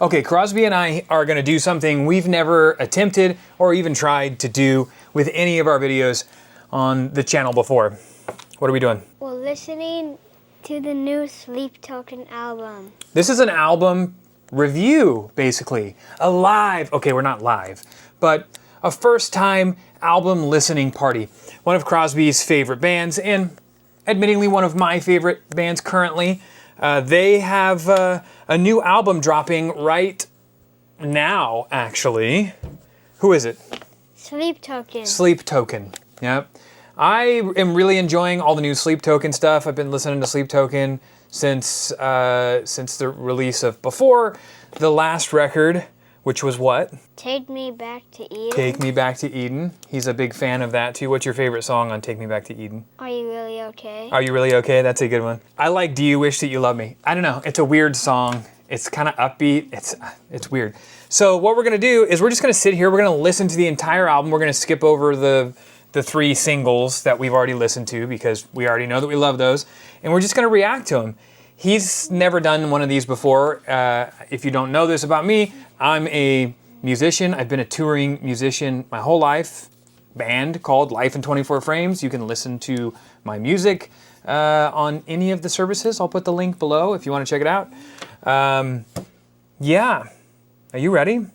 Okay, Krosby and I are gonna do something we've never attempted or even tried to do with any of our videos on the channel before. What are we doing? We're listening to the new Sleep Token album. This is an album review, basically. Okay, we're not live, but a first time album listening party. One of Krosby's favorite bands, and admittingly one of my favorite bands currently. They have a new album dropping right now, actually. Who is it? Sleep Token. Sleep Token, yep. I am really enjoying all the new Sleep Token stuff. I've been listening to Sleep Token since the release of Before the last record, which was what? Take Me Back to Eden. Take Me Back to Eden. He's a big fan of that too. What's your favorite song on Take Me Back to Eden? Are You Really Okay? Are You Really Okay? That's a good one. I like Do You Wish That You Love Me? I don't know. It's a weird song. It's kind of upbeat. It's weird. So what we're gonna do is we're just gonna sit here. We're gonna listen to the entire album. We're gonna skip over the 3 singles that we've already listened to because we already know that we love those, and we're just gonna react to them. He's never done one of these before. If you don't know this about me, I'm a musician. I've been a touring musician my whole life. Band called Life in 24 Frames. You can listen to my music on any of the services. I'll put the link below if you want to check it out. Yeah. Are you ready?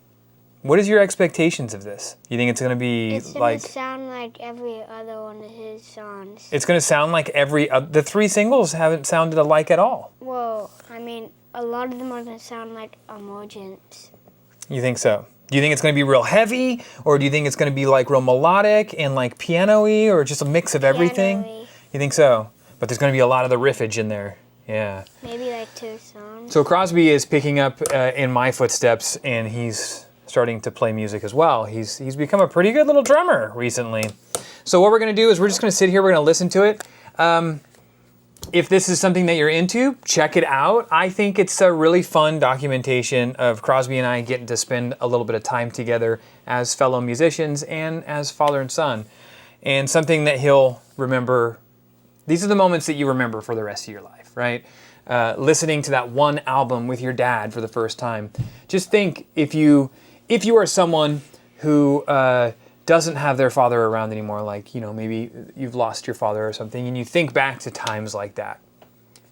What is your expectations of this? You think it's going to be It's gonna sound like every other one of his songs. It's going to sound like the 3 singles haven't sounded alike at all. Well, I mean, a lot of them are gonna sound like Emergence. You think so? Do you think it's going to be real heavy, or do you think it's going to be like real melodic and like piano-y, or just a mix of everything? Piano-y. You think so? But there's going to be a lot of the riffage in there. Yeah. Maybe like 2 songs. So Krosby is picking up in my footsteps, and he's starting to play music as well. He's become a pretty good little drummer recently. So what we're going to do is we're just going to sit here. We're going to listen to it. If this is something that you're into, check it out. I think it's a really fun documentation of Krosby and I getting to spend a little bit of time together as fellow musicians and as father and son. And something that he'll remember. These are the moments that you remember for the rest of your life, right? Listening to that one album with your dad for the first time. Just think if you are someone who doesn't have their father around anymore, like, you know, maybe you've lost your father or something, and you think back to times like that.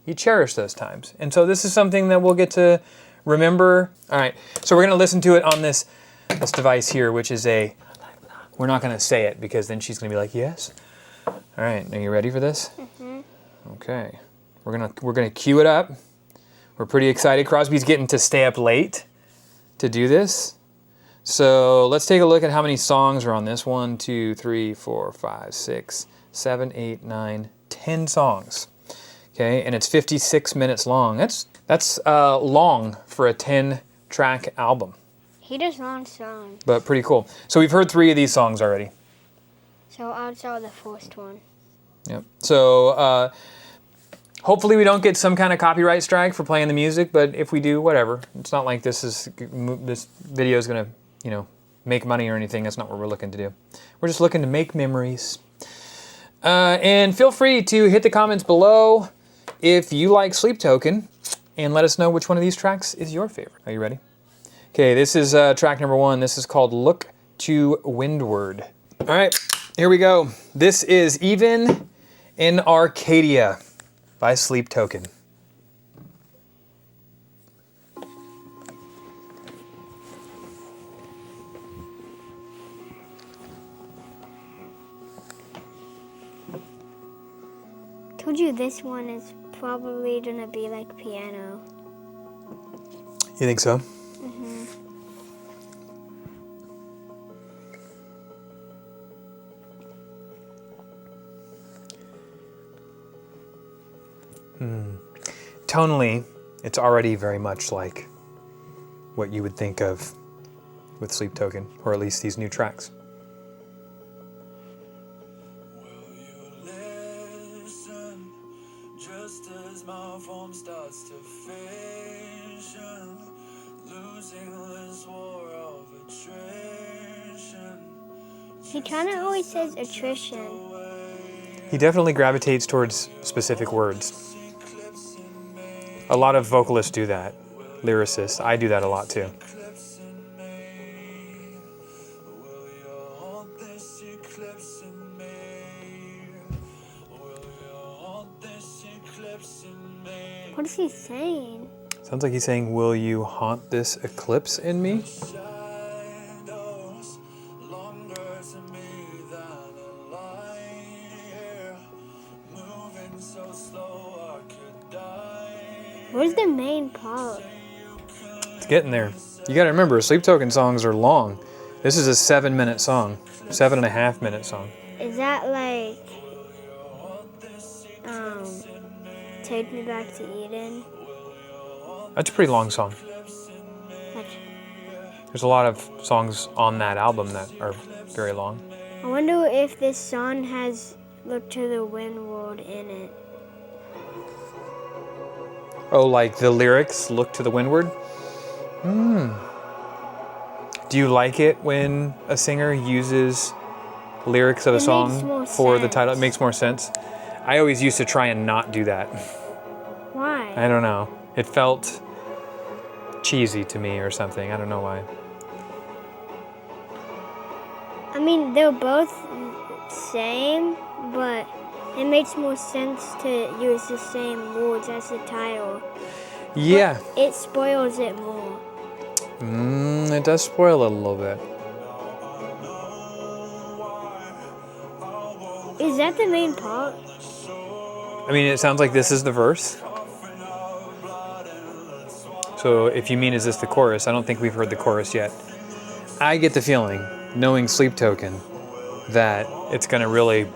You cherish those times. And so this is something that we'll get to remember. All right, so we're gonna listen to it on this device here, which is we're not gonna say it because then she's gonna be like, yes. All right, are you ready for this? Mm-hmm. Okay, we're gonna cue it up. We're pretty excited. Krosby's getting to stay up late to do this. So let's take a look at how many songs are on this. 1, 2, 3, 4, 5, 6, 7, 8, 9, 10 songs. Okay, and it's 56 minutes long. That's long for a 10-track album. He does long songs. But pretty cool. So we've heard 3 of these songs already. So I'll start with the first one. Yep. So hopefully we don't get some kind of copyright strike for playing the music, but if we do, whatever. It's not like this video is gonna, you know, make money or anything. That's not what we're looking to do. We're just looking to make memories. And feel free to hit the comments below if you like Sleep Token, and let us know which one of these tracks is your favorite. Are you ready? Okay, this is track number 1. This is called Look to Windward. All right, here we go. This is Even in Arcadia by Sleep Token. Told you this one is probably gonna be like piano. You think so? Mm-hmm. Tonally, it's already very much like what you would think of with Sleep Token, or at least these new tracks. Will you listen just as my form starts to fission, losing this war of attrition? He kind of always says attrition. He definitely gravitates towards specific words. A lot of vocalists do that. lyricist. I do that a lot too. eclipsing me? Will you haunt this eclipsing me? Will you haunt this eclipsing me? What is he saying? Sounds like he's saying, will you haunt this eclipse in me? Shadows longer to me than a light. Moving so slow I could die. Where's the main part? It's getting there. You gotta remember, Sleep Token songs are long. This is a 7-minute song, 7.5-minute song. Is that like, Take Me Back to Eden? That's a pretty long song. That's, There's a lot of songs on that album that are very long. I wonder if this song has Look to the Windward in it. Oh, like the lyrics, Look to the Windward? Do you like it when a singer uses lyrics of a It makes song more for the title? It sense. makes more sense. I always used to try and not do that. Why? I don't know. It felt cheesy to me or something. I don't know why. I mean, they're both same, but it makes more sense to use the same words as the title. Yeah. It spoils it more. It does spoil it a little bit. Is that the main part? I mean, it sounds like this is the verse. So if you mean, is this the chorus? I don't think we've heard the chorus yet. I get the feeling, knowing Sleep Token, that it's gonna really...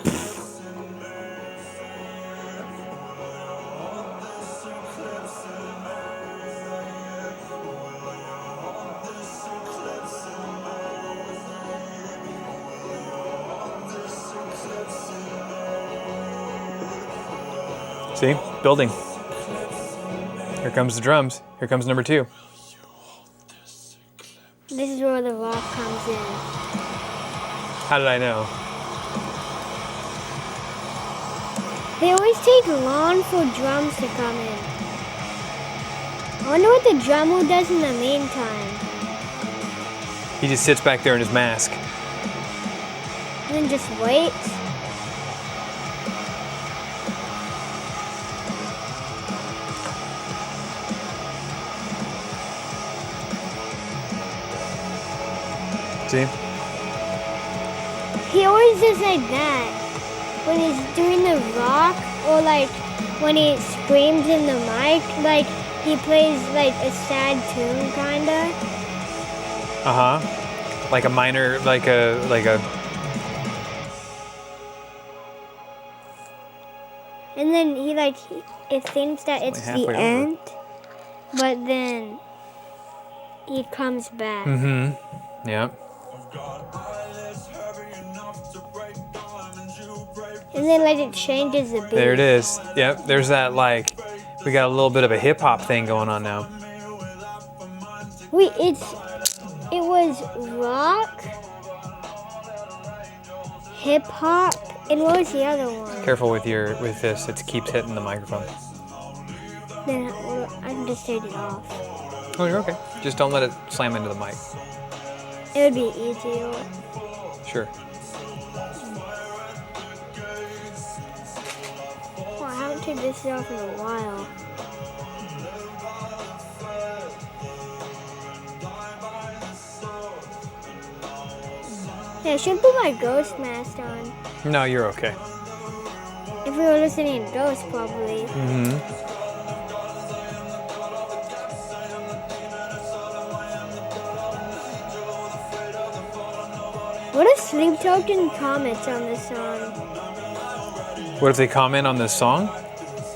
See? Building. Here comes the drums. Here comes number 2. This is where the rock comes in. How did I know? They always take long for drums to come in. I wonder what the drummer does in the meantime. He just sits back there in his mask. And then just waits. See? He always does like that. When he's doing the rock, or like when he screams in the mic, like he plays like a sad tune kinda. Uh-huh. Like a minor, like a... And then he it thinks that it's halfway the over. end, but then he comes back. Mm-hmm. Yeah. And then it changes the beat. There it is. Yep, there's that we got a little bit of a hip hop thing going on now. Wait, it was rock, hip hop, and what was the other one? Careful with this, it keeps hitting the microphone. Then I can just take it off. Oh, you're okay. Just don't let it slam into the mic. It would be easier. Sure. Oh, I haven't taken this off in a while. Yeah, I should put my ghost mask on. No, you're okay. If we were listening to ghosts, probably. Mm-hmm. What if Sleep Token comments on this song? What if they comment on this song?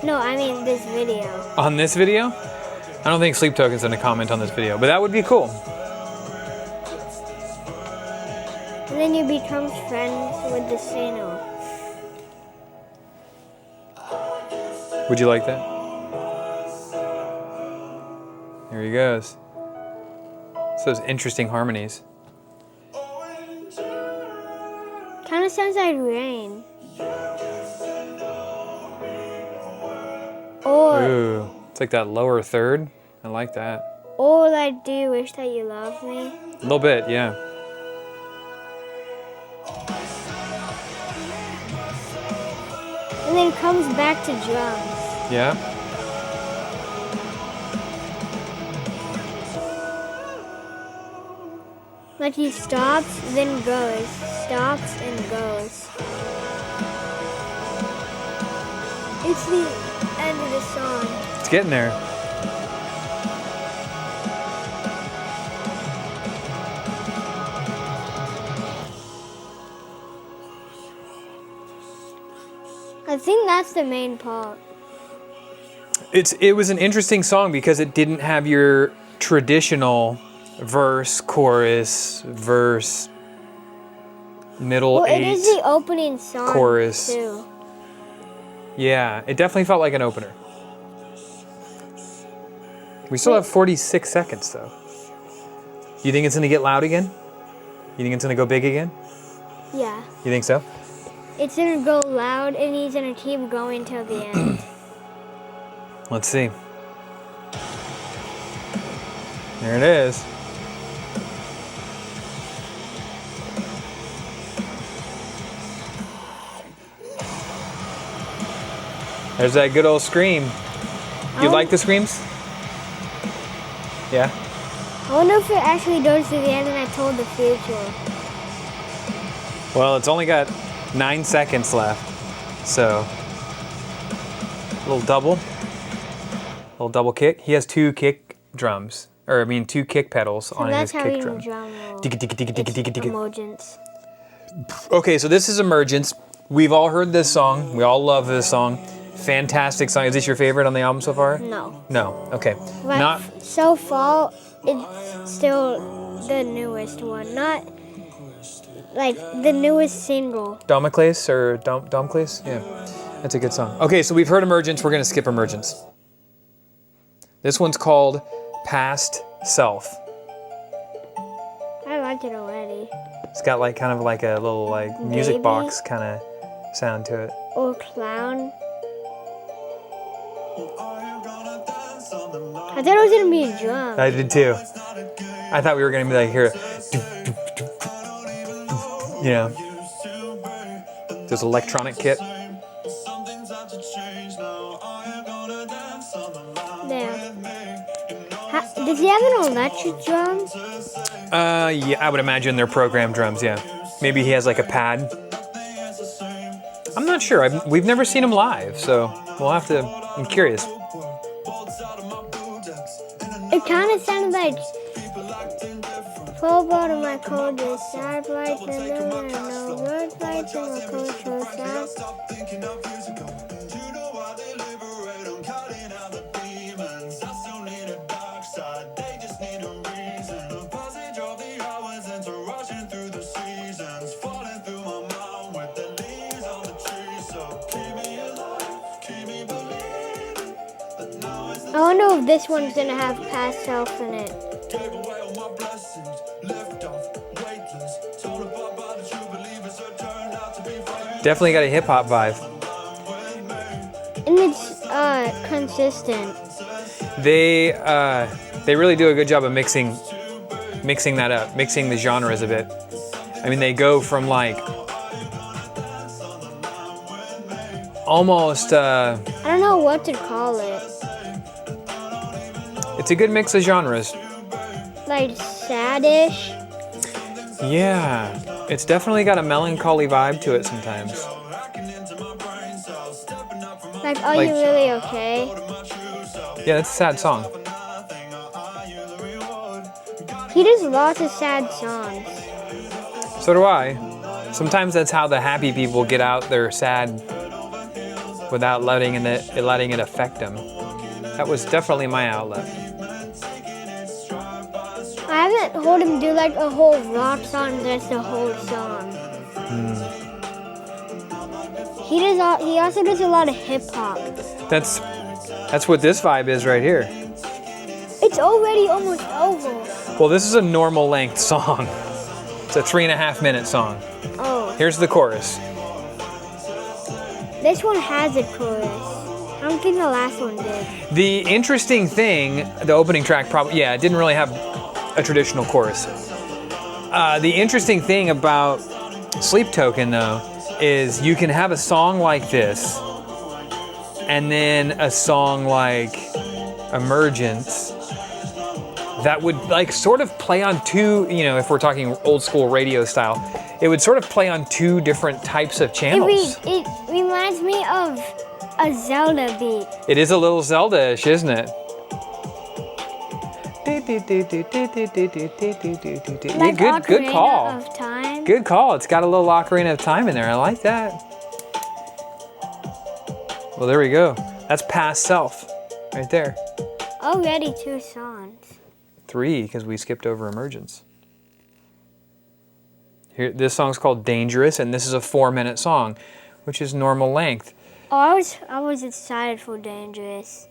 No, I mean this video. On this video? I don't think Sleep Token's gonna comment on this video, but that would be cool. And then you become friends with the singer. Would you like that? Here he goes. It's those interesting harmonies. Kind of sounds like rain. Or Ooh, it's like that lower third. I like that. Or like, do you wish that you loved me? A little bit, yeah. And then it comes back to drums. Yeah. Like he stops, then goes. Stops and goes. It's the end of the song. It's getting there. I think that's the main part. It was an interesting song because it didn't have your traditional verse, chorus, verse, middle Well, eight. it is the opening song chorus. too. Yeah, it definitely felt like an opener. We still have 46 seconds though. You think it's gonna get loud again? You think it's gonna go big again? Yeah. You think so? It's gonna go loud and he's gonna keep going till the end. Let's see. There it is. There's that good old scream. You Oh. like the screams? Yeah? I wonder if it actually goes to the end and I told the future. Well, it's only got 9 seconds left. So, a little double kick. He has 2 kick drums, or I mean 2 kick pedals So on his that's how kick you drum. drum roll. Digga, digga, digga, digga, digga, digga. Emojis. Okay, so this is Emergence. We've all heard this song. We all love this song. Fantastic song. Is this your favorite on the album so far? No. No. Okay. But Not. so far, it's still the newest one. Not like the newest single. Domiciles or Domiciles? Yeah, that's a good song. Okay, so we've heard Emergence. We're gonna skip Emergence. This one's called Past Self. I like it already. It's got like kind of like a little like music Baby. box kind of sound to it. Or clown. I thought it was gonna be a drum. I did too. I thought we were gonna be like here, you know, this electronic kit. There. Does he have an electric drum? Yeah, I would imagine they're programmed drums. Yeah, maybe he has like a pad. I'm not sure. We've never seen him live, so we'll have to. I'm curious. It kind of sounded like full bottom of my code is sad lights and then no word lights and my code so sad. I wonder if this one's gonna have past self in it. Definitely got a hip hop vibe. And it's consistent. They really do a good job of mixing that up, mixing the genres a bit. I mean, they go from like almost. I don't know what to call it. It's a good mix of genres. Like saddish. Yeah, it's definitely got a melancholy vibe to it sometimes. Like, are Like- you really okay? Yeah, that's a sad song. He does lots of sad songs. So do I. Sometimes that's how the happy people get out their sad without letting it affect them. That was definitely my outlet. I haven't heard him do like a whole rock song that's the whole song. He also does a lot of hip hop. That's what this vibe is right here. It's already almost over. Well, this is a normal length song. It's a 3.5 minute song. Oh, Here's the chorus. this one has a chorus. I don't think the last one did. The interesting thing, the opening track probably, yeah, it didn't really have a traditional chorus. The interesting thing about Sleep Token, though, is you can have a song like this, and then a song like Emergence that would like sort of play on two, you know, if we're talking old school radio style, it would sort of play on two different types of channels. It reminds me of a Zelda beat. It is a little Zelda-ish, isn't it? Like Yeah, good Ocarina call. of Time. Good call. It's got a little Ocarina of Time in there. I like that. Well, there we go. That's Past Self right there. Already 2 songs. 3, because we skipped over Emergence. Here, this song's called Dangerous, and this is a 4-minute song, which is normal length. Oh, I was excited for Dangerous.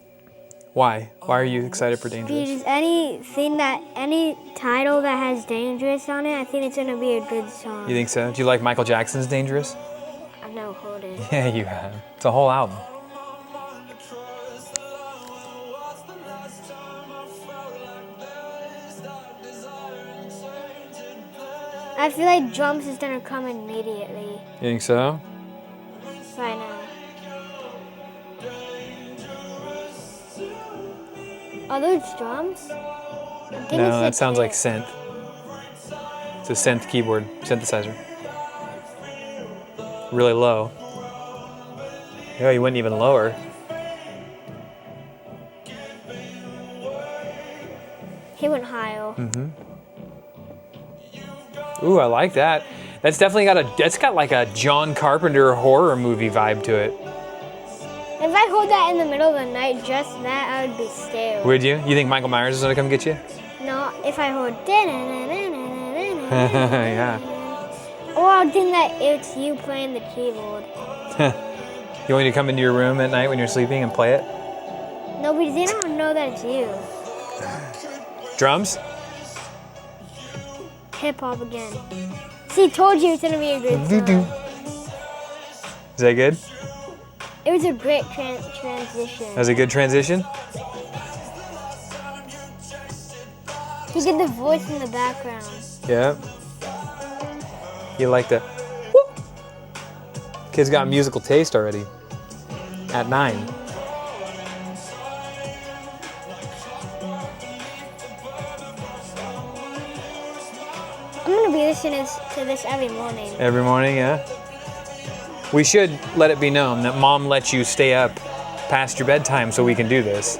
Why? Why are you excited for Dangerous? Because any title that has Dangerous on it, I think it's gonna be a good song. You think so? Do you like Michael Jackson's Dangerous? I've never heard it. Yeah, you have. It's a whole album. I feel like drums is gonna come immediately You think so? right now. Are those drums? I think No, it's a that sounds like kit. synth. It's a synth keyboard, synthesizer. Really low. Yeah, you went even lower. He went higher. Ooh, I like that. That's definitely got like a John Carpenter horror movie vibe to it. If I heard that in the middle of the night, just that, I would be scared. Would you? You think Michael Myers is gonna come get you? No, if I heard Yeah. or I'll think that it's you playing the keyboard. You want me to come into your room at night when you're sleeping and play it? No, because they don't know that it's you. Drums? Hip hop again. See, told you it's gonna be a good song. Is that good? It was a great transition. That was a good transition? You get the voice in the background. Yeah. You like the whoop. Kid's got musical taste already. At 9. I'm gonna be listening to this every morning. Every morning, yeah. We should let it be known that Mom lets you stay up past your bedtime so we can do this,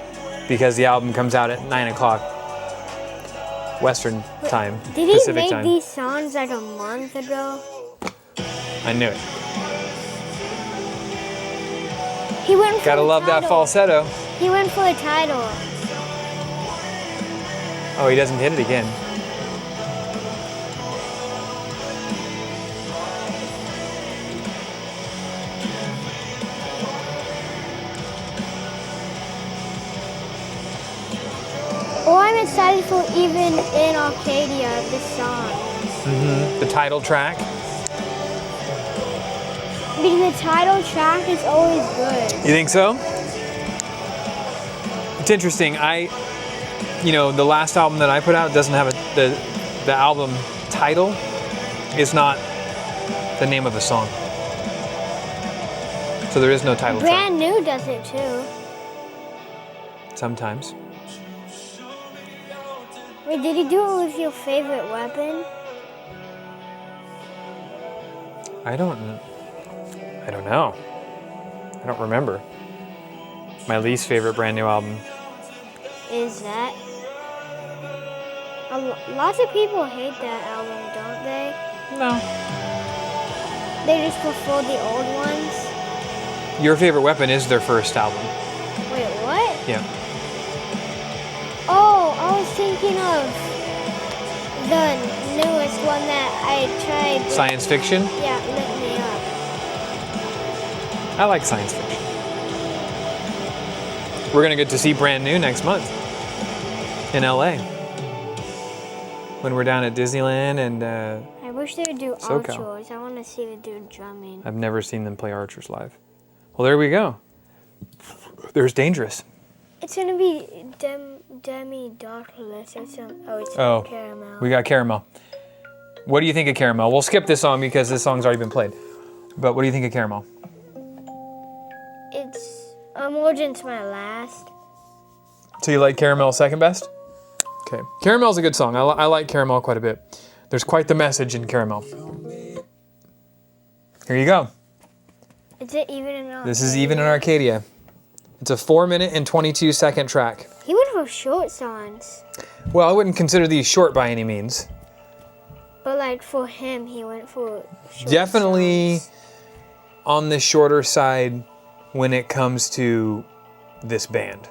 because the album comes out at 9 o'clock Western time, Did he Pacific make time. these songs like a month ago? I knew it. He went for Gotta the love that title. falsetto. He went for the title. Oh, he doesn't hit it again. Oh, I'm excited for Even in Arcadia, this song. The title track. Because the title track is always good. You think so? It's interesting. The last album that I put out doesn't have the album title is not the name of the song. So there is no title track. Brand New does it too. Sometimes. Wait, did he do it with your favorite weapon? I don't know. I don't remember. My least favorite Brand New album. Is that? Lots of people hate that album, don't they? No. They just prefer the old ones. Your Favorite Weapon is their first album. Wait, what? Yeah. Oh, I was thinking of the newest one that I tried. Science fiction? Yeah, Lit Me Up. I like science fiction. We're gonna get to see Brand New next month in LA when we're down at Disneyland, and I wish they would do SoCal. outros. I want to see them do drumming. I've never seen them play Archers live. Well, there we go. There's Dangerous. It's gonna be Demi Darkless or something. Oh, it's Oh, Caramel. we got Caramel. What do you think of Caramel? We'll skip this song because this song's already been played. But what do you think of Caramel? It's Origins my last. So you like Caramel second best? Okay. Caramel's a good song. I like Caramel quite a bit. There's quite the message in Caramel. Here you go. Is it even in Arcadia? This is Even in Arcadia. It's a 4-minute and 22-second track. He went for short songs. Well, I wouldn't consider these short by any means. But like for him, he went for short Definitely songs. on the shorter side when it comes to this band.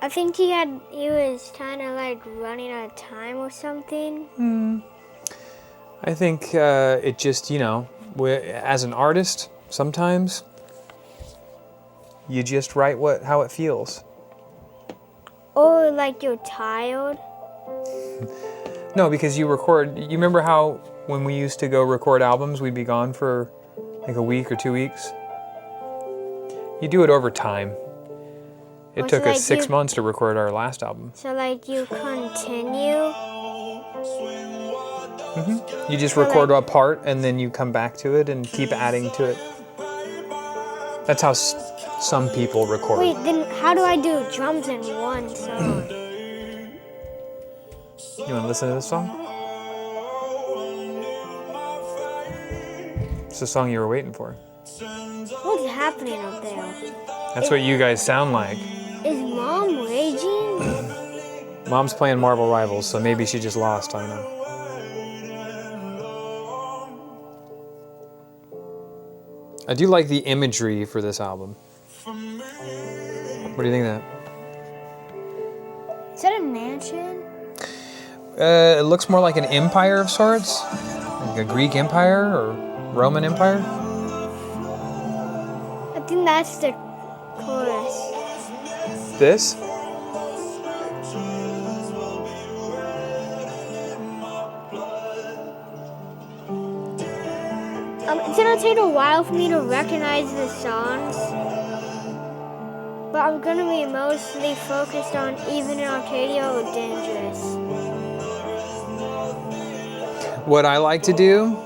I think he was kind of like running out of time or something. I think it just, as an artist, sometimes you just write how it feels. Or like you're tired. No, because you remember how when we used to go record albums, we'd be gone for like a week or 2 weeks? You do it over time. It took us 6 months to record our last album. So like you continue? You just record a part and then you come back to it and keep adding to it. That's how some people record. Wait, then how do I do drums in one song? You want to listen to this song? It's the song you were waiting for. What's happening up there? That's what you guys sound like. Is Mom raging? Mom's playing Marvel Rivals, so maybe she just lost, I don't know. I do like the imagery for this album. What do you think of that? Is that a mansion? It looks more like an empire of sorts. Like a Greek empire or Roman empire. I think that's the chorus. This? It's gonna take a while for me to recognize the songs. But I'm gonna be mostly focused on Even in Arcadia or Dangerous. What I like to do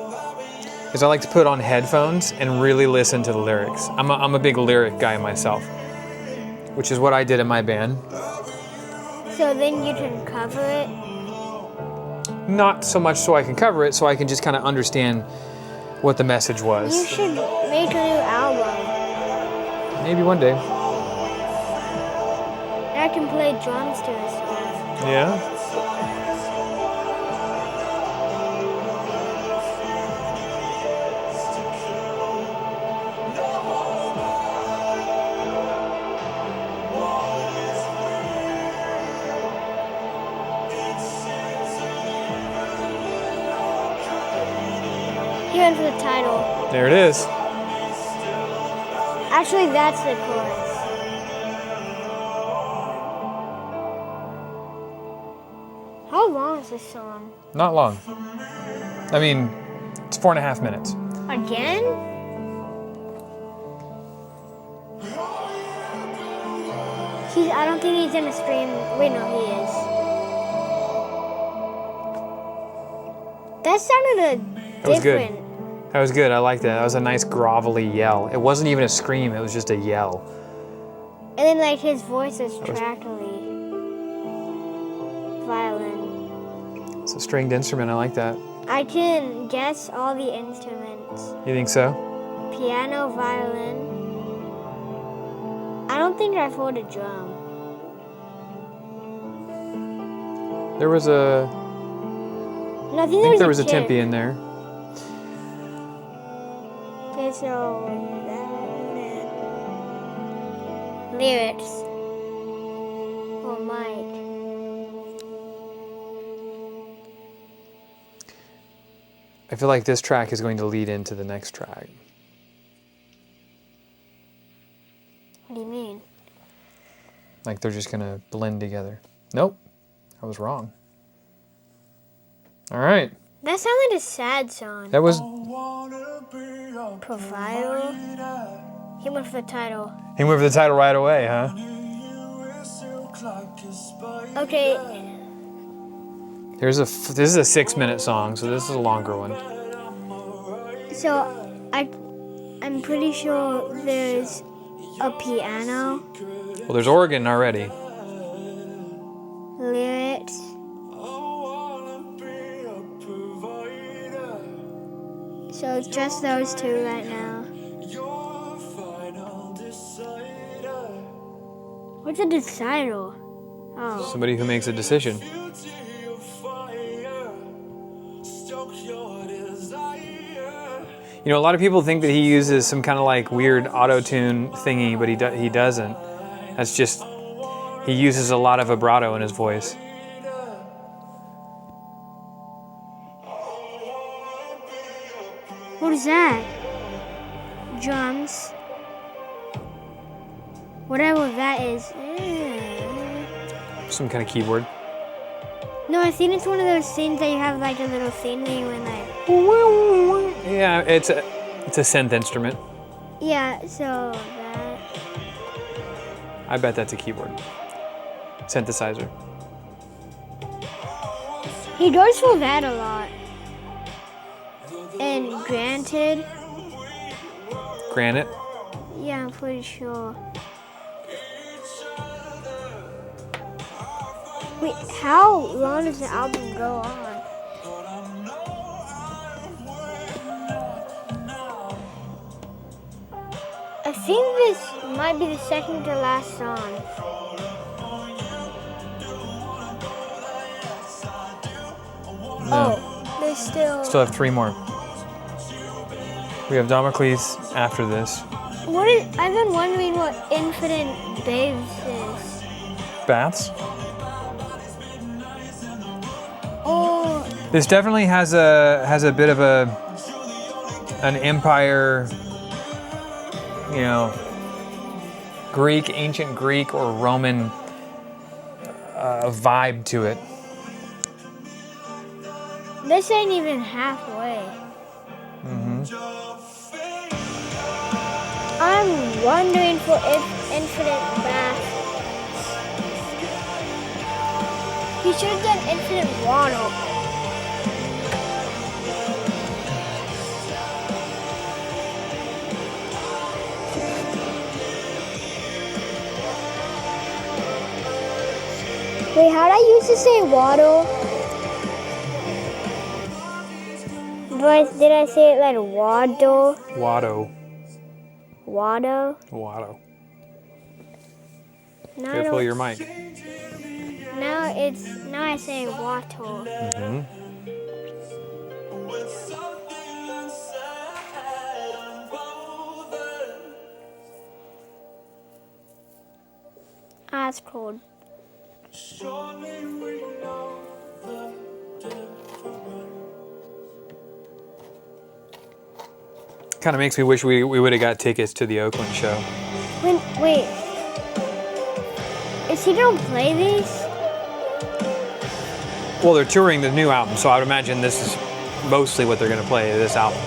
is I like to put on headphones and really listen to the lyrics. I'm a big lyric guy myself, which is what I did in my band. So then you can cover it? Not so much so I can cover it, so I can just kind of understand what the message You was. should make a new album. Maybe one day. And I can play drums to a song. Yeah? He went for the title. There it is. Actually, that's the chorus. How long is this song? Not long. I mean, it's 4.5 minutes. Again? I don't think he's gonna scream. Wait, no, he is. That sounded That was good. different. That was good. I liked that. That was a nice grovelly yell. It wasn't even a scream. It was just a yell. And then like his voice is crackly. Violin. It's a stringed instrument. I like that. I can guess all the instruments. You think so? Piano, violin. I don't think I've heard a drum. There was a... No, I I think there was a kid. timpani in there. Okay, so lyrics. Oh, Mike. I feel like this track is going to lead into the next track. What do you mean? Like they're just gonna blend together. Nope, I was wrong. All right, That sounded like a sad song. that was Provider. He went for the title. He went for the title right away, huh? Okay, This is a 6-minute song, so this is a longer one. so I'm pretty sure there's a piano, Well, there's organ already. lyrics. So it's just those two right now. What's a decider? Oh, Somebody who makes a decision. You know, a lot of people think that he uses some kind of like weird auto-tune thingy, but he doesn't. That's just, he uses a lot of vibrato in his voice. what is that? Drums. Whatever that is. Some kind of keyboard. No, I think it's one of those things that you have like a little thing that you went like. Yeah, it's a synth instrument. Yeah, so that. I bet that's a keyboard. Synthesizer. He goes for that a lot. And granted, Granite. yeah, I'm pretty sure. Wait, how long does the album go on? I think this might be the second to last song. No. Oh, there's still. Still have 3 more. We have Domiciles after this. What is? I've been wondering what infinite babes is. Baths. Oh, This definitely has a bit of an empire, you know, Greek, ancient Greek or Roman vibe to it. this ain't even halfway. I'm wondering for infinite baths. He should have done infinite water. Wait, how'd I used to say water? Did I say it like water? Watto. Water? Watto. Now I Careful don't- your mic. Now I say water. That's cold. Kind of makes me wish we would have got tickets to the Oakland show. Wait. Is he gonna play these? Well, they're touring the new album, so I would imagine this is mostly what they're going to play, this album.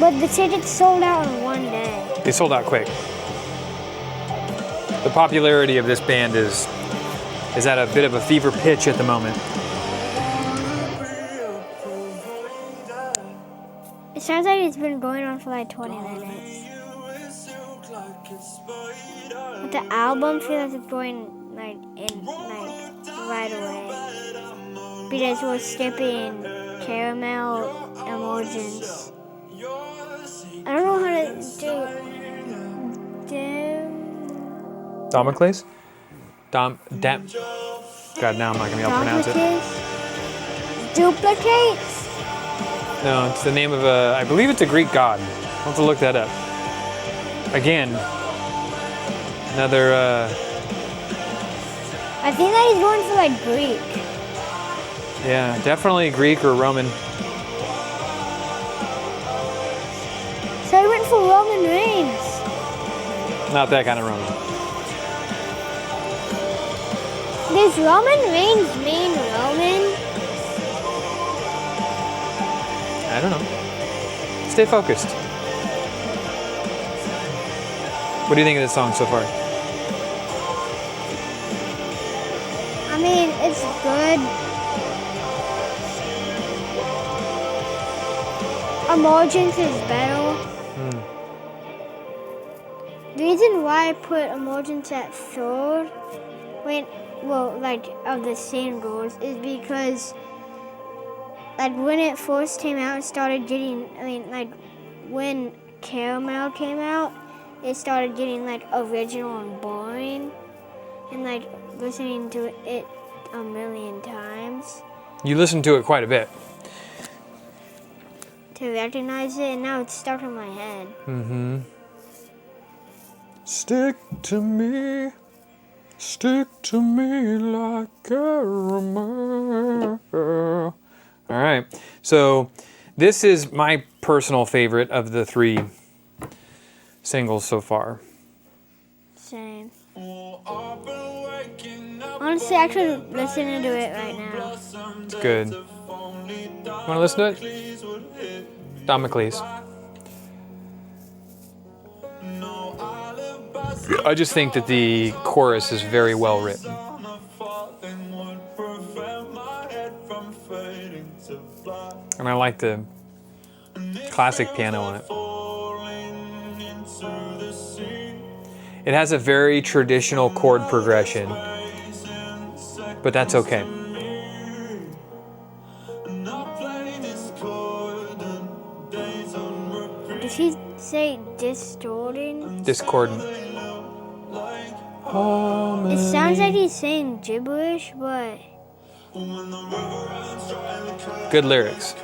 But the tickets sold out in one day. They sold out quick. The popularity of this band is at a bit of a fever pitch at the moment. It sounds like it's been going on for like 20 minutes. But the album feels like it's going like right away. Because we're skipping caramel emojis. I don't know how to do Domicles? God, now I'm not going to be able to pronounce it. Duplicates? No, it's the name of I believe it's a Greek god. I'll have to look that up. Again, another, I think that he's going for like Greek. yeah, definitely Greek or Roman. So he went for Roman Reigns. Not that kind of Roman. Does Roman Reigns mean Roman? I don't know. Stay focused. What do you think of this song so far? I mean, it's good. Emojis is better. The reason why I put Emojis at third, of the singles, is because, when it first came out, it started getting, when Caramel came out, it started getting, original and boring, and, listening to it a million times. You listened to it quite a bit. To recognize it, and now it's stuck in my head. Mm-hmm. Stick to me like a rumor. All right, so this is my personal favorite of the 3 singles so far. Same. Honestly, I could listen to it right now. It's good. You want to listen to it? Domiciles. I just think that the chorus is very well written. And I like the classic piano on it. It has a very traditional chord progression, but that's okay. Did he say distorting? Discordant. It sounds like he's saying gibberish, but... Good lyrics.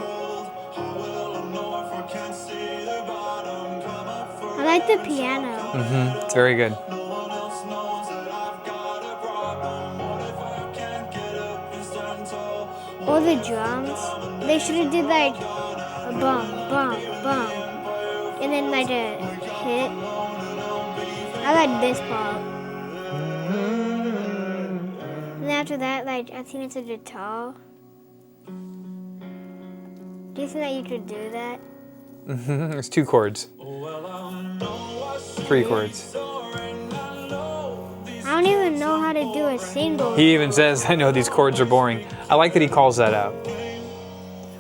I like the piano. Mm-hmm. It's very good. Or the drums. They should have did a bum, bum, bum. And then a hit. I like this part. And after that, I think it's a guitar. Do you think that you could do that? Mm-hmm. It's 2 chords. 3 chords. I don't even know how to do a single. He even says, I know these chords are boring. I like that he calls that out.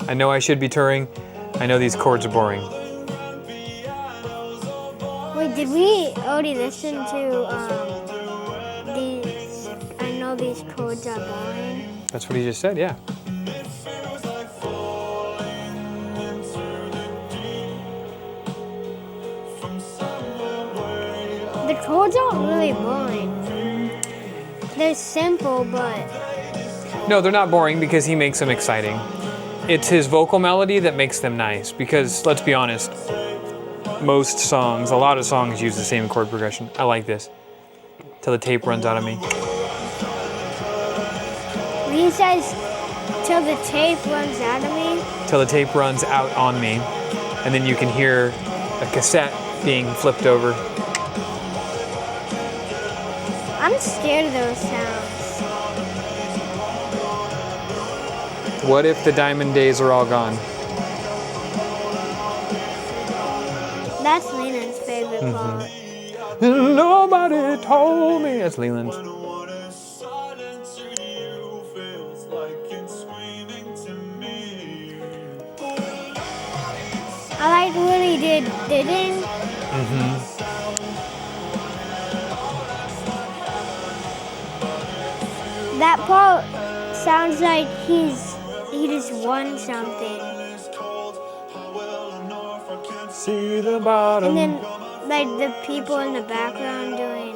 I know I should be touring. I know these chords are boring. Wait, did we already listen to these? I know these chords are boring. That's what he just said, yeah. The chords aren't really boring. They're simple, but... No, they're not boring because he makes them exciting. It's his vocal melody that makes them nice because, let's be honest, most songs, a lot of songs use the same chord progression. I like this. Till the tape runs out of me. He says, till the tape runs out of me? Till the tape runs out on me. And then you can hear a cassette being flipped over. I'm scared of those sounds. What if the diamond days are all gone? That's Leland's favorite part. Nobody told me. That's Leland's. I like when he didn't. That part sounds like he just won something. See the bottom. And then the people in the background doing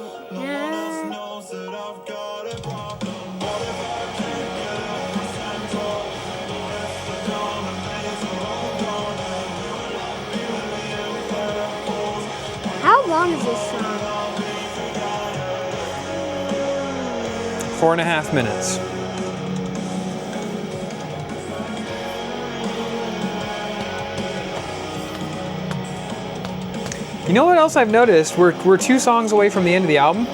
How long is this song? 4.5 minutes. You know what else I've noticed? We're 2 songs away from the end of the album,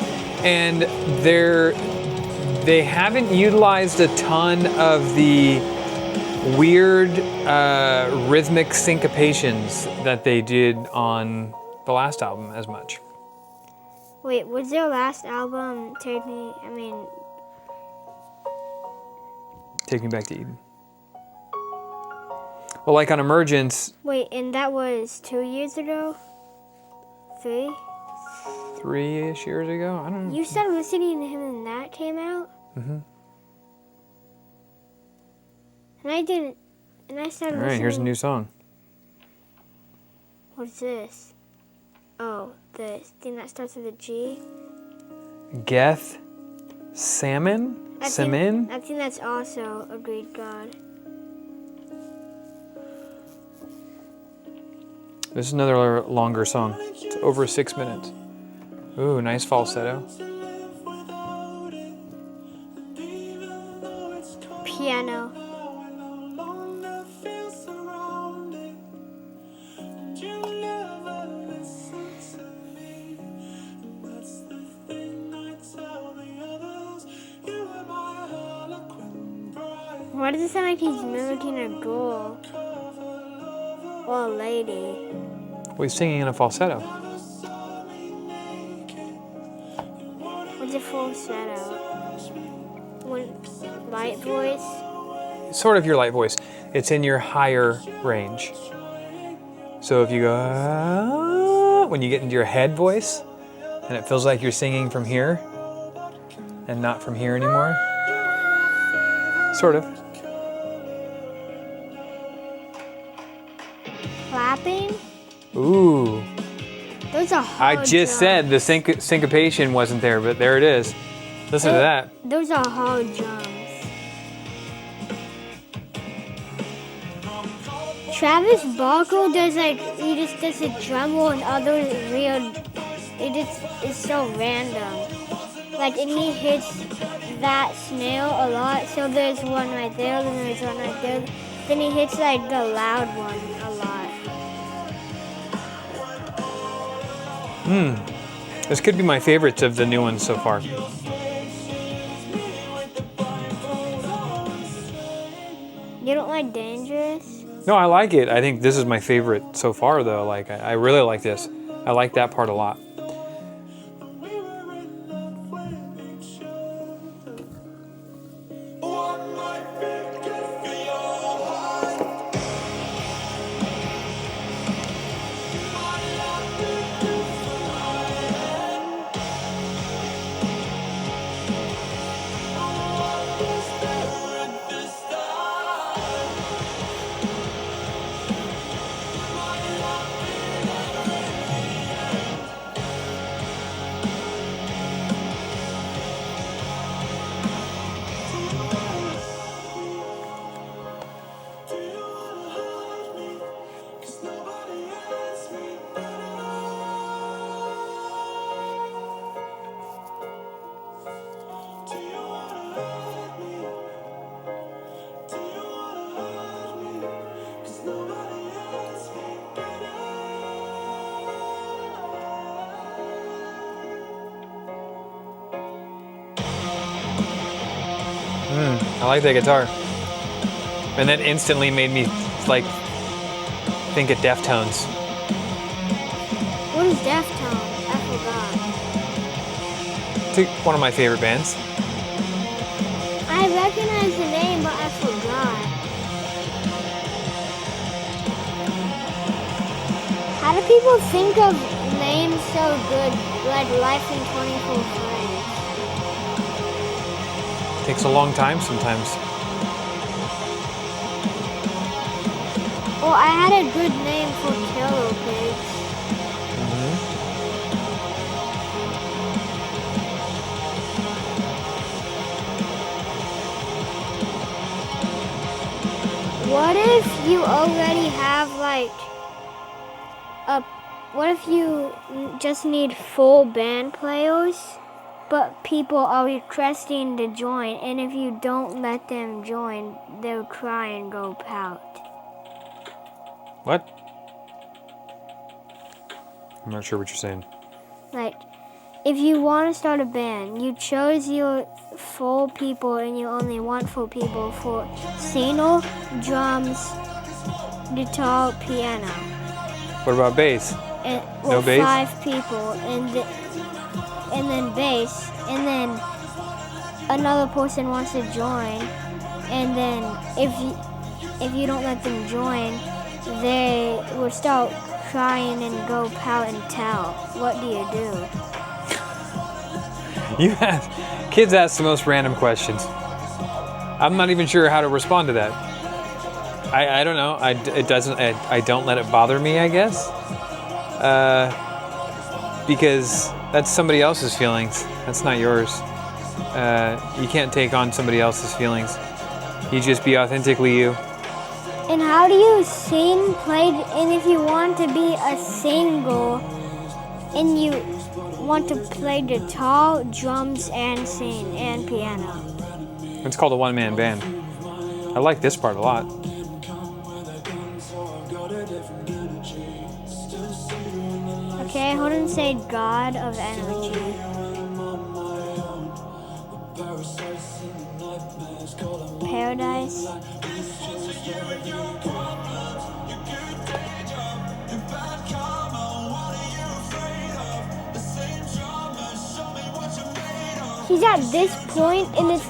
and they haven't utilized a ton of the weird rhythmic syncopations that they did on the last album as much. Wait, was their last album Take Me Back to Eden. Well, like on Emergence, wait, and that was 2 years ago? 3? 3-ish years ago? I don't know. You started listening to him and that came out? Mm-hmm. And I didn't, and I started All listening. right, here's a new song. What's this? Oh, the thing that starts with a G? Geth Salmon? Salmon? I think that's also a Greek god. This is another longer song. It's over 6 minutes. Ooh, nice falsetto. Piano. Why does it sound like he's mimicking a girl? Or a lady? Well, he's singing in a falsetto. What's a falsetto? Light voice? It's sort of your light voice. It's in your higher range. So if you go, "Ah," when you get into your head voice, and it feels like you're singing from here, and not from here anymore. Sort of. Clapping? Ooh. Those are hard I just drums. said the syncopation wasn't there, but there it is. Listen to that. Those are hard drums. Travis Barker does he just does a drum roll and other weird, it's so random. And he hits that snare a lot, so there's one right there, then there's one right there. Then he hits the loud one a lot. This could be my favorites of the new ones so far. You don't like Dangerous? No, I like it. I think this is my favorite so far, though. I really like this. I like that part a lot. I like that guitar. And that instantly made me think of Deftones. What is Deftones? I forgot. It's one of my favorite bands. I recognize the name, but I forgot. How do people think of names so good, like Life in 24 Frames? Takes a long time sometimes. Well, I had a good name for Killer Pigs. What if you already have what if you just need full band players, but people are requesting to join, and if you don't let them join, they'll cry and go pout. What? I'm not sure what you're saying. If you want to start a band, you chose your full people and you only want full people for singer, drums, guitar, piano. What about bass? And, No bass? 5 people. And and then bass, and then another person wants to join, and then if you don't let them join, they will start crying and go pout and tell. What do you do? Kids ask the most random questions. I'm not even sure how to respond to that. I don't know. I don't let it bother me, I guess. Because that's somebody else's feelings. That's not yours. You can't take on somebody else's feelings. You just be authentically you. And how do you sing, play, and if you want to be a single and you want to play guitar, drums, and sing, and piano? It's called a one-man band. I like this part a lot. Okay, I wouldn't say God of energy. Paradise. He's at this point, and it's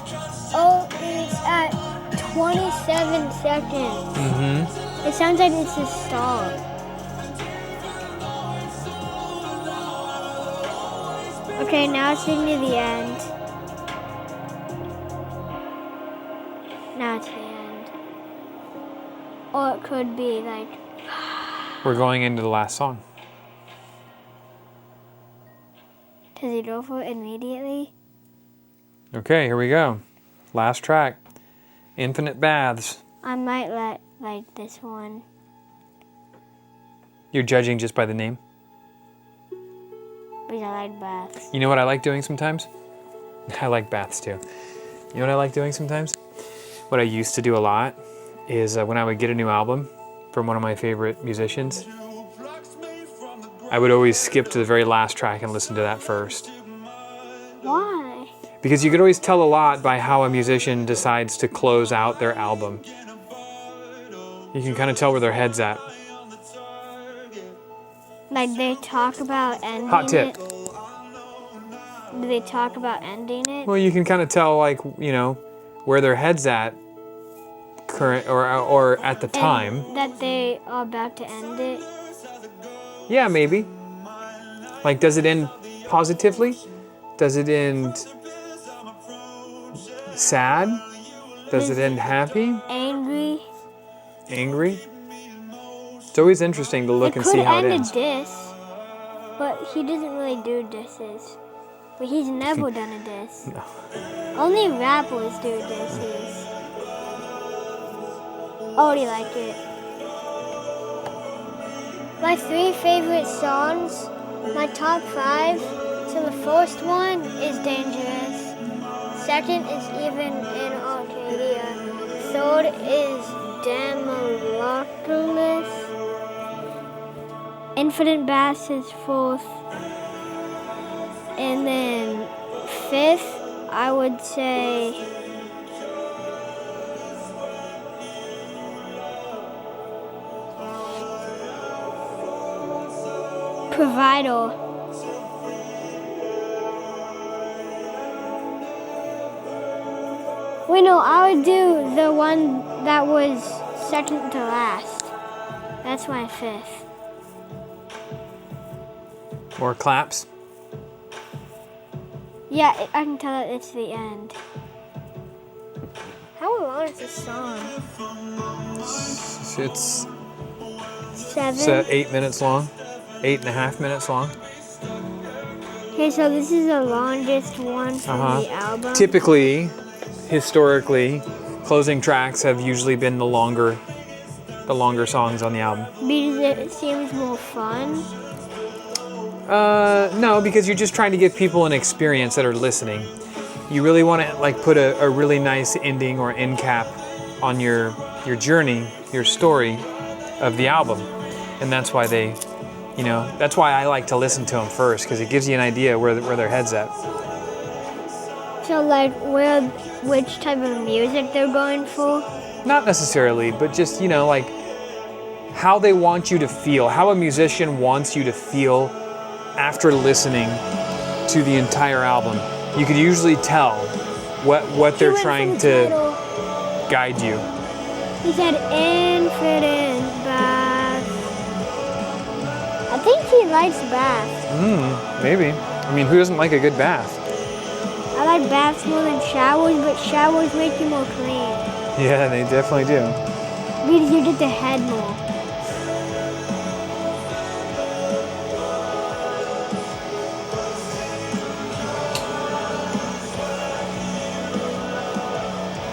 at 27 seconds. Mm-hmm. It sounds like it's a stall. Okay, now it's getting to the end. Now it's the end. Or it could be like... We're going into the last song. Does he go for it immediately? Okay, here we go. Last track. Infinite Baths. I might like this one. You're judging just by the name? Because I like baths. You know what I like doing sometimes? I like baths too. You know what I like doing sometimes? What I used to do a lot is when I would get a new album from one of my favorite musicians, I would always skip to the very last track and listen to that first. Why? Because you could always tell a lot by how a musician decides to close out their album. You can kind of tell where their head's at. Like they talk about ending Hot tip. it? Do they talk about ending it? Well, you can kind of tell, like, you know, where their head's at current or at the time. And that they are about to end it? Yeah, maybe. Like, does it end positively? Does it end sad? Does it end happy? Angry? Angry? It's always interesting to look and see how it ends. It could end a diss, but he doesn't really do disses. But he's never done a diss. No. Only rappers do disses. Already like it. My 3 favorite songs, my top 5. So the first one is Dangerous. Second is Even in Arcadia. Third is Domiciles. Infinite Bass is 4th. And then 5th, I would say Provider. Wait, no, I would do the one that was second to last. That's my 5th. More claps. Yeah, I can tell that it's the end. How long is this song? It's 7? 8 minutes long. 8.5 minutes long. Okay, so this is the longest one from the album. Typically, historically, closing tracks have usually been the longer songs on the album. Because it seems more fun. No, because you're just trying to give people an experience that are listening. You really want to like put a really nice ending or end cap on your journey, your story of the album, and that's why they, you know, that's why I like to listen to them first, because it gives you an idea where their head's at. So like which type of music they're going for? Not necessarily, but just, you know, like how they want you to feel, how a musician wants you to feel after listening to the entire album. You could usually tell what they're trying to guide you. He said infinite bath. I think he likes baths. Maybe. I mean, who doesn't like a good bath? I like baths more than showers, but showers make you more clean. Yeah, they definitely do. Because you get the head more.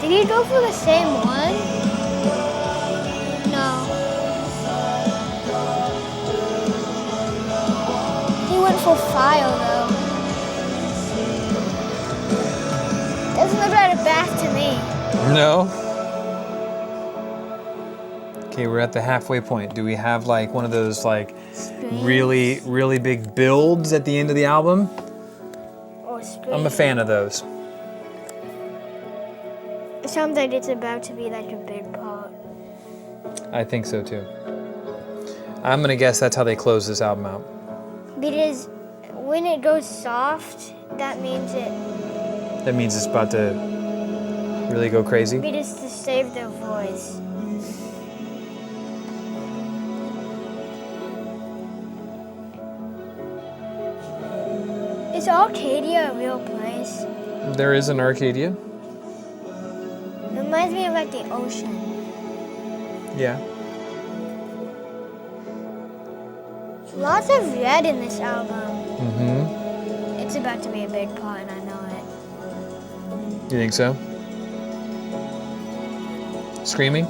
Did he go for the same one? No. He went for file though. Doesn't look like a bath to me. No. Okay, we're at the halfway point. Do we have like one of those like really, really big builds at the end of the album? Or scream. I'm a fan of those. It sounds like it's about to be like a big part. I think so too. I'm gonna guess that's how they close this album out. Because when it goes soft, that means It's about to really go crazy. because to save their voice. Is Arcadia a real place? There is an Arcadia. It reminds me of like the ocean. Yeah. Lots of red in this album. Mm-hmm. It's about to be a big part and I know it. You think so? Screaming?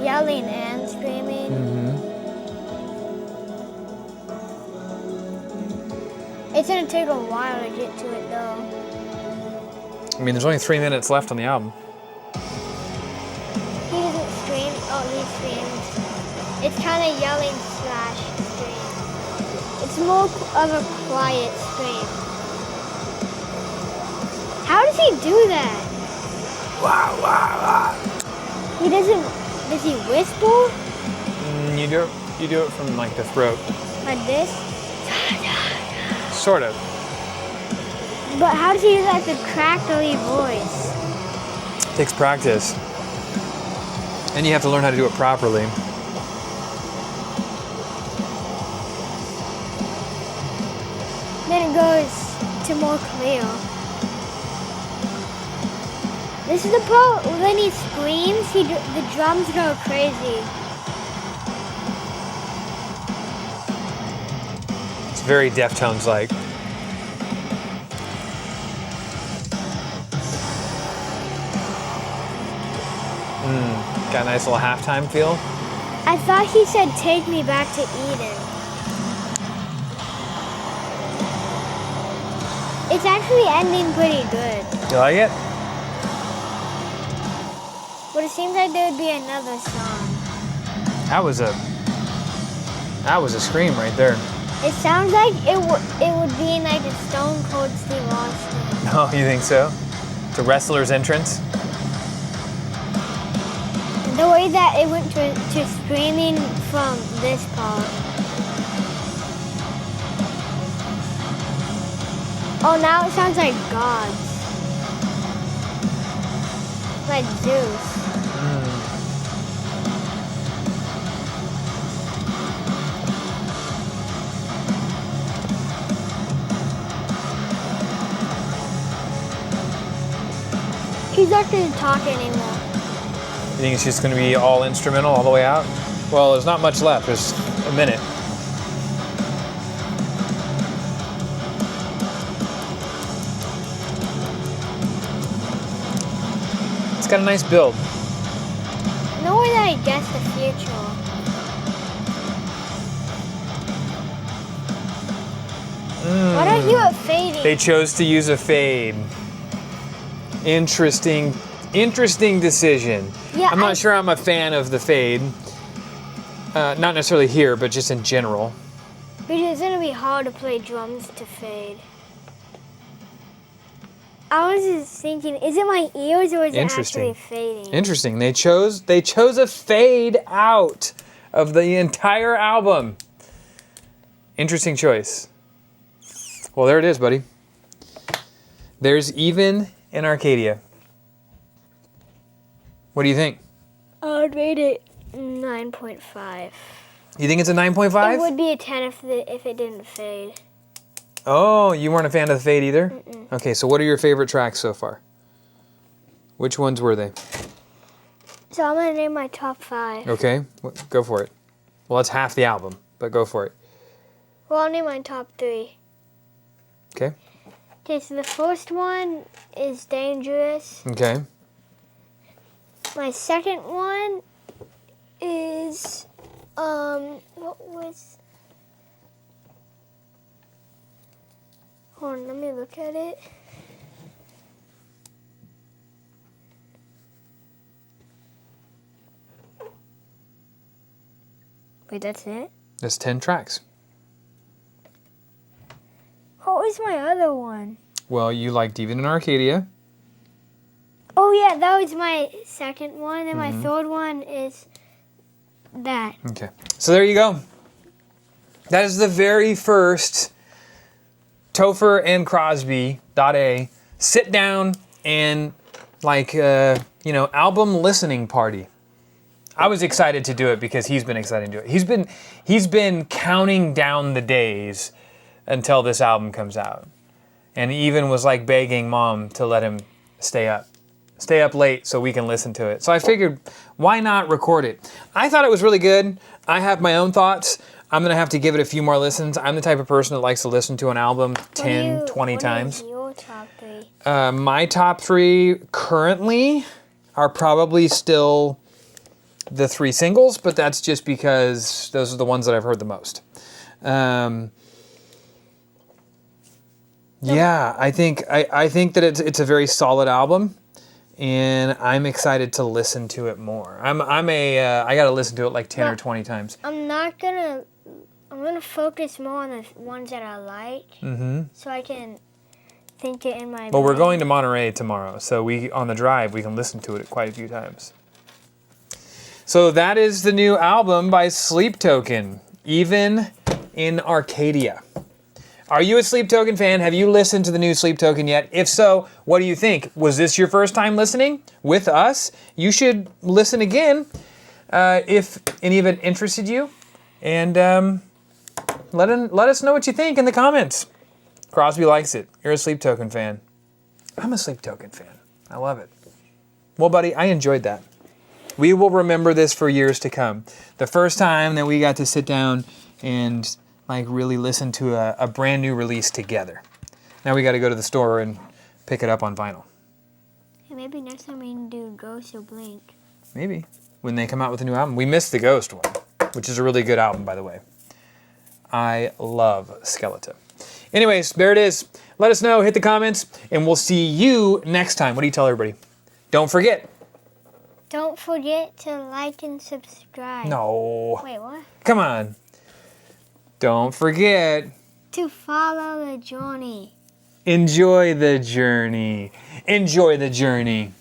Yelling and screaming. Mm-hmm. It's gonna take a while to get to it though. I mean, there's only 3 minutes left on the album. He doesn't scream. Oh, he screams. It's kind of yelling slash scream. It's more of a quiet scream. How does he do that? He doesn't. Does he whisper You do it from like the throat. like this? Sort of. But how does he use like the crackly voice? Takes practice. And you have to learn how to do it properly. Then it goes to more clear. This is the part when he screams, the drums go crazy. It's very Deftones like. Got a nice little halftime feel. I thought he said, "Take me back to Eden." It's actually ending pretty good. You like it? But it seems like there would be another song. That was a scream right there. It sounds like it would be in like a Stone Cold Steve Austin. Oh, you think so? It's a wrestler's entrance? The way that it went to screaming from this part. Oh, now it sounds like gods. Like Zeus. He's not going to talk anymore. You think it's just going to be all instrumental all the way out? Well, there's not much left. There's a minute. It's got a nice build. No way that I guessed the future. Why don't you have fading? They chose to use a fade. Interesting decision. Yeah, I'm not sure I'm a fan of the fade. Not necessarily here, but just in general. Because it's going to be hard to play drums to fade. I was just thinking, is it my ears or is it actually fading? Interesting. They chose a fade out of the entire album. Interesting choice. Well, there it is, buddy. There's Even in Arcadia. What do you think? I would rate it 9.5. You think it's a 9.5? It would be a 10 if it didn't fade. Oh, you weren't a fan of the fade either? Mm-mm. Okay, so what are your favorite tracks so far? Which ones were they? So I'm going to name my top 5. Okay, go for it. Well, it's half the album, but go for it. Well, I'll name my top 3. Okay. Okay, so the first one is Dangerous. Okay. My second one is, what was... Hold on, let me look at it. Wait, that's it? That's 10 tracks. What was my other one? Well, you liked Even in Arcadia. Oh, yeah, that was my second one. And my third one is that. Okay. So there you go. That is the very first Tofer and Krosby.A sit down and album listening party. I was excited to do it because he's been excited to do it. He's been counting down the days until this album comes out. And even was like begging Mom to let him stay up late so we can listen to it. So I figured, why not record it? I thought it was really good. I have my own thoughts. I'm going to have to give it a few more listens. I'm the type of person that likes to listen to an album 10, 20 times. What is your top 3? My top 3 currently are probably still the 3 singles, but that's just because those are the ones that I've heard the most. Yeah, I think that it's a very solid album, and I'm excited to listen to it more. I got to listen to it like 10 or 20 times. I'm gonna focus more on the ones that I like, so I can think it in my. Well, we're going to Monterey tomorrow, so on the drive we can listen to it quite a few times. So that is the new album by Sleep Token, Even in Arcadia. Are you a Sleep Token fan? Have you listened to the new Sleep Token yet? If so, what do you think? Was this your first time listening with us? You should listen again if any of it interested you. And let us know what you think in the comments. Krosby likes it. You're a Sleep Token fan. I'm a Sleep Token fan. I love it. Well, buddy, I enjoyed that. We will remember this for years to come. The first time that we got to sit down and really listen to a brand new release together. Now we got to go to the store and pick it up on vinyl. Hey, maybe next time we can do Ghost or Blink. Maybe. When they come out with a new album. We missed the Ghost one, which is a really good album, by the way. I love Skeleton. Anyways, there it is. Let us know, hit the comments, and we'll see you next time. What do you tell everybody? Don't forget. Don't forget to like and subscribe. No. Wait, what? Come on. Don't forget to follow the journey. Enjoy the journey. Enjoy the journey.